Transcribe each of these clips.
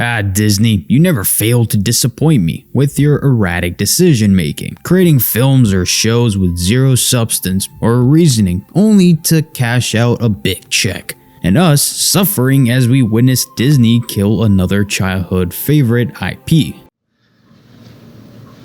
Ah, Disney, you never fail to disappoint me with your erratic decision making, creating films or shows with zero substance or reasoning only to cash out a big check, and us suffering as we witness Disney kill another childhood favorite IP.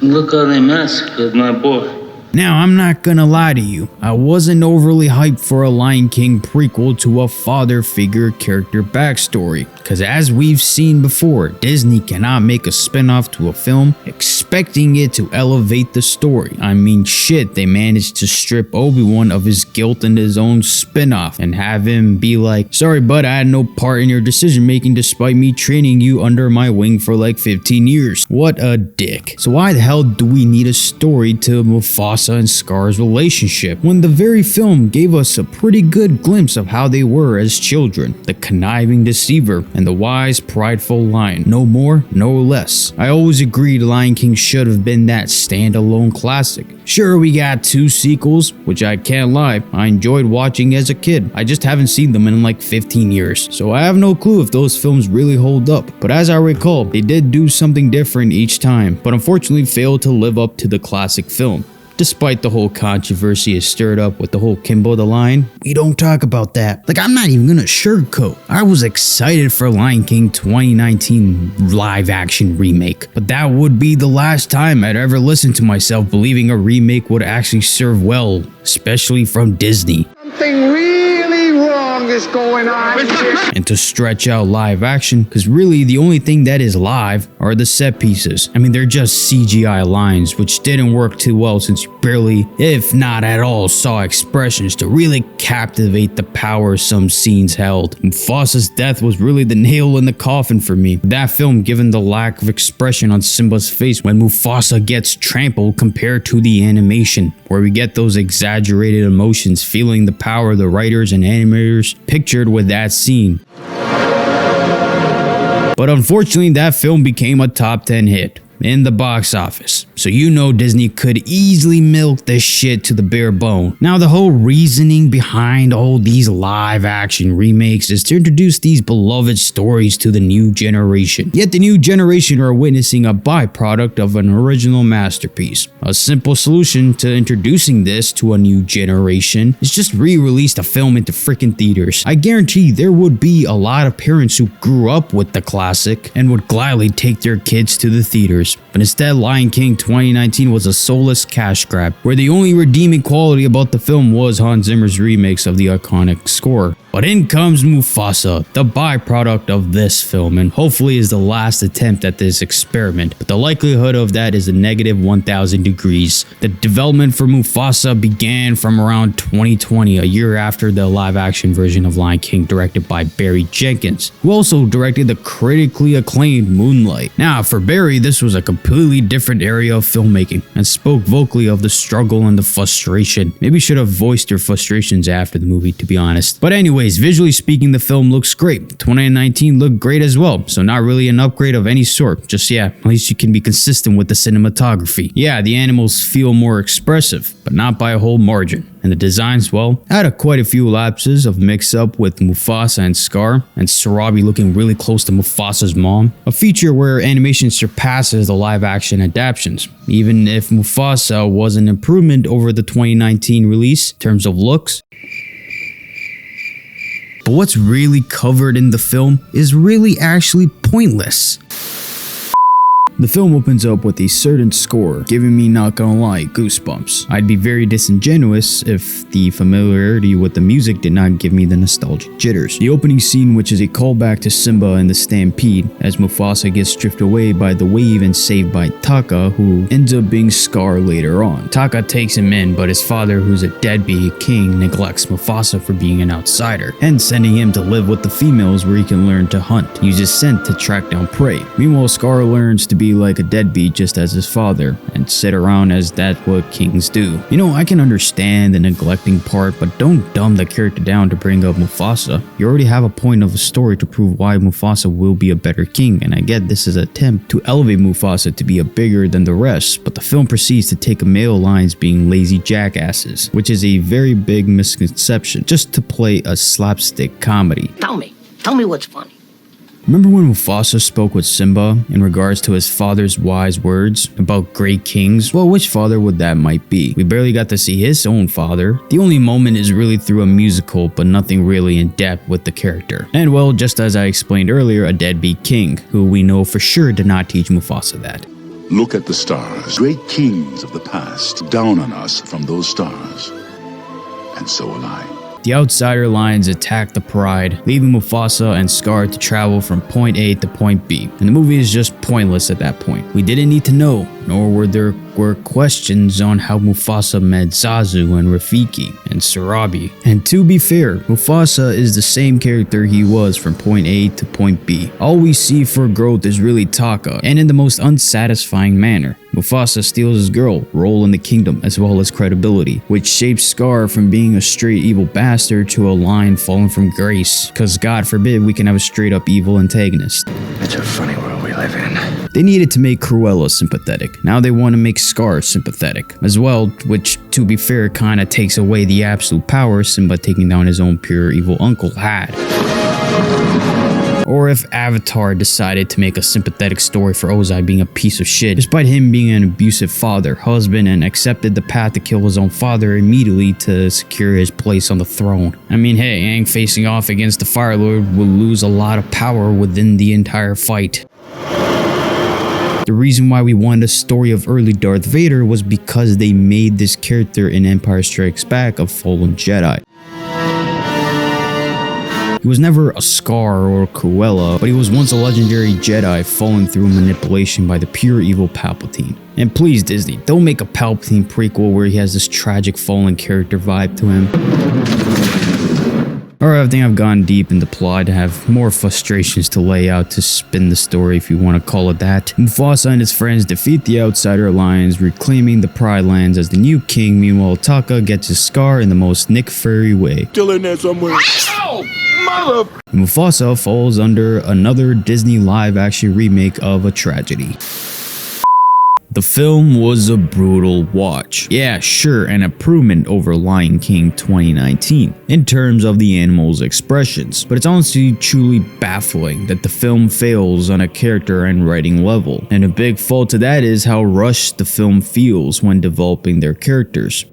Look how they massacred my boy. Now, I'm not gonna lie to you, I wasn't overly hyped for a Lion King prequel to a father figure character backstory, cause as we've seen before, Disney cannot make a spin-off to a film expecting it to elevate the story. I mean shit, they managed to strip Obi-Wan of his guilt in his own spin-off and have him be like, sorry bud, I had no part in your decision making despite me training you under my wing for like 15 years. What a dick. So why the hell do we need a story to Mufasa and Scar's relationship when the very film gave us a pretty good glimpse of how they were as children? The conniving deceiver and the wise prideful lion, no more, no less. I always agreed Lion King should have been that standalone classic. Sure, we got 2 sequels, which I can't lie, I enjoyed watching as a kid. I just haven't seen them in like 15 years, so I have no clue if those films really hold up. But as I recall, they did do something different each time, but unfortunately failed to live up to the classic film. Despite the whole controversy it stirred up with the whole Kimbo the Lion, we don't talk about that. Like, I'm not even gonna sugarcoat. I was excited for Lion King 2019 live action remake, but that would be the last time I'd ever listen to myself believing a remake would actually serve well, especially from Disney. Something really wrong is going on here. And to stretch out live action, because really the only thing that is live are the set pieces. I mean, they're just CGI lines, which didn't work too well since you barely, if not at all, saw expressions to really captivate the power some scenes held. Mufasa's death was really the nail in the coffin for me. That film, given the lack of expression on Simba's face when Mufasa gets trampled compared to the animation, where we get those exaggerated emotions, feeling the power the writers and animators pictured with that scene. But unfortunately, that film became a top 10 hit in the box office, so you know Disney could easily milk this shit to the bare bone. Now, the whole reasoning behind all these live action remakes is to introduce these beloved stories to the new generation. Yet the new generation are witnessing a byproduct of an original masterpiece. A simple solution to introducing this to a new generation is just re-release the film into freaking theaters. I guarantee there would be a lot of parents who grew up with the classic and would gladly take their kids to the theaters. But instead, Lion King 2019 was a soulless cash grab, where the only redeeming quality about the film was Hans Zimmer's remakes of the iconic score. But in comes Mufasa, the byproduct of this film, and hopefully is the last attempt at this experiment, but the likelihood of that is a negative 1000 degrees. The development for Mufasa began from around 2020, a year after the live action version of Lion King directed by Barry Jenkins, who also directed the critically acclaimed Moonlight. Now, for Barry, this was a completely different area of filmmaking and spoke vocally of the struggle and the frustration. Maybe should have voiced their frustrations after the movie, to be honest. But anyways, visually speaking, the film looks great. 2019 looked great as well, so not really an upgrade of any sort. Just yeah, at least you can be consistent with the cinematography. Yeah, the animals feel more expressive, but not by a whole margin. And the designs, well, had quite a few lapses of mix-up with Mufasa and Scar, and Sarabi looking really close to Mufasa's mom, a feature where animation surpasses the live-action adaptations, even if Mufasa was an improvement over the 2019 release in terms of looks. But what's really covered in the film is really actually pointless. The film opens up with a certain score, giving me, not gonna lie, goosebumps. I'd be very disingenuous if the familiarity with the music did not give me the nostalgic jitters. The opening scene, which is a callback to Simba and the Stampede, as Mufasa gets stripped away by the wave and saved by Taka, who ends up being Scar later on. Taka takes him in, but his father, who's a deadbeat king, neglects Mufasa for being an outsider, hence sending him to live with the females where he can learn to hunt, use his scent to track down prey. Meanwhile, Scar learns to be like a deadbeat just as his father, and sit around as that's what kings do. You know, I can understand the neglecting part, but don't dumb the character down to bring up Mufasa. You already have a point of a story to prove why Mufasa will be a better king, and I get this is an attempt to elevate Mufasa to be a bigger than the rest, but the film proceeds to take male lines being lazy jackasses, which is a very big misconception, just to play a slapstick comedy. Tell me what's funny. Remember when Mufasa spoke with Simba in regards to his father's wise words about great kings? Well, which father would that might be? We barely got to see his own father. The only moment is really through a musical, but nothing really in depth with the character. And well, just as I explained earlier, a deadbeat king, who we know for sure did not teach Mufasa that. Look at the stars. Great kings of the past down on us from those stars. And so will I. The outsider lions attack the Pride, leaving Mufasa and Scar to travel from point A to point B, and the movie is just pointless at that point. We didn't need to know, nor were there questions on how Mufasa met Zazu and Rafiki and Sarabi. And to be fair, Mufasa is the same character he was from point A to point B. All we see for growth is really Taka, and in the most unsatisfying manner. Mufasa steals his girl, role in the kingdom, as well as credibility, which shapes Scar from being a straight evil bastard to a lion fallen from grace, cause God forbid we can have a straight up evil antagonist. It's a funny world we live in. They needed to make Cruella sympathetic, now they want to make Scar sympathetic, as well, which to be fair kinda takes away the absolute power Simba taking down his own pure evil uncle had. Or if Avatar decided to make a sympathetic story for Ozai being a piece of shit, despite him being an abusive father, husband, and accepted the path to kill his own father immediately to secure his place on the throne. I mean, hey, Aang facing off against the Fire Lord will lose a lot of power within the entire fight. The reason why we wanted a story of early Darth Vader was because they made this character in Empire Strikes Back a fallen Jedi. He was never a Scar or a Cruella, but he was once a legendary Jedi fallen through manipulation by the pure evil Palpatine. And please Disney, don't make a Palpatine prequel where he has this tragic fallen character vibe to him. Alright, I think I've gone deep in the plot. I have more frustrations to lay out to spin the story if you want to call it that. Mufasa and his friends defeat the Outsider Alliance, reclaiming the Pride Lands as the new king. Meanwhile, Taka gets his Scar in the most Nick Fury way. Still in there somewhere. Mufasa falls under another Disney live-action remake of a tragedy. The film was a brutal watch. Yeah, sure, an improvement over Lion King 2019 in terms of the animals' expressions, but it's honestly truly baffling that the film fails on a character and writing level. And a big fault to that is how rushed the film feels when developing their characters.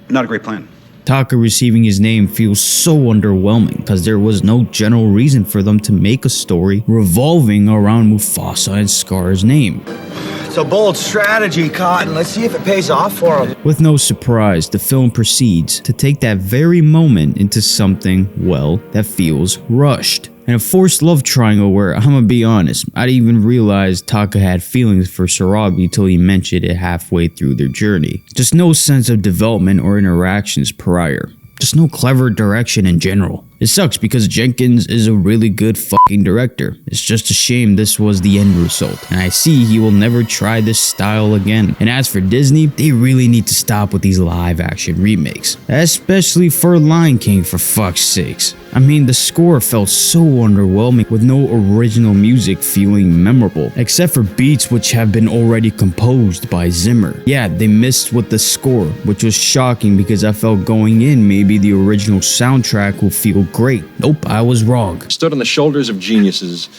Not a great plan. Taka receiving his name feels so underwhelming because there was no general reason for them to make a story revolving around Mufasa and Scar's name. It's a bold strategy, Cotton. Let's see if it pays off for him. With no surprise, the film proceeds to take that very moment into something, well, that feels rushed. And a forced love triangle where, I'm gonna be honest, I didn't even realize Taka had feelings for Sarabi till he mentioned it halfway through their journey. Just no sense of development or interactions prior. Just no clever direction in general. It sucks because Jenkins is a really good fucking director. It's just a shame this was the end result, and I see he will never try this style again. And as for Disney, they really need to stop with these live action remakes. Especially for Lion King, for fuck's sakes. I mean, the score felt so underwhelming with no original music feeling memorable, except for beats which have been already composed by Zimmer. Yeah, they missed with the score, which was shocking because I felt going in maybe the original soundtrack will feel great. Nope, I was wrong. Stood on the shoulders of geniuses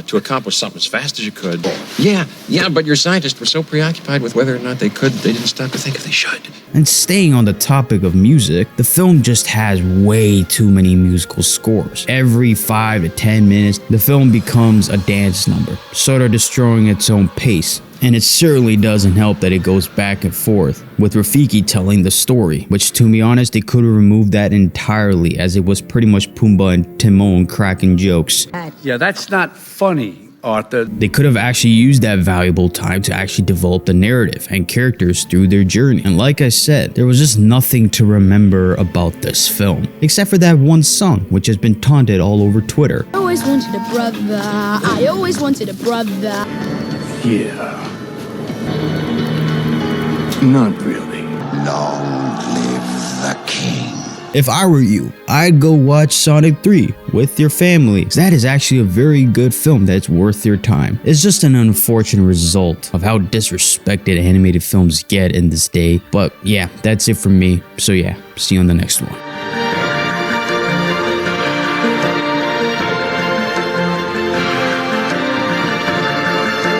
to accomplish something as fast as you could. Yeah, but your scientists were so preoccupied with whether or not they could, they didn't stop to think if they should. And staying on the topic of music, the film just has way too many musical scores. Every 5 to 10 minutes, the film becomes a dance number, sort of destroying its own pace. And it certainly doesn't help that it goes back and forth, with Rafiki telling the story, which to be honest, they could have removed that entirely as it was pretty much Pumbaa and Timon cracking jokes. Yeah, that's not funny, Arthur. They could have actually used that valuable time to actually develop the narrative and characters through their journey. And like I said, there was just nothing to remember about this film, except for that one song, which has been taunted all over Twitter. I always wanted a brother. I always wanted a brother. Yeah. Not really. Long live the king. If I were you, I'd go watch Sonic 3 with your family. That is actually a very good film that's worth your time. It's just an unfortunate result of how disrespected animated films get in this day. But yeah, that's it from me. So yeah, see you on the next one.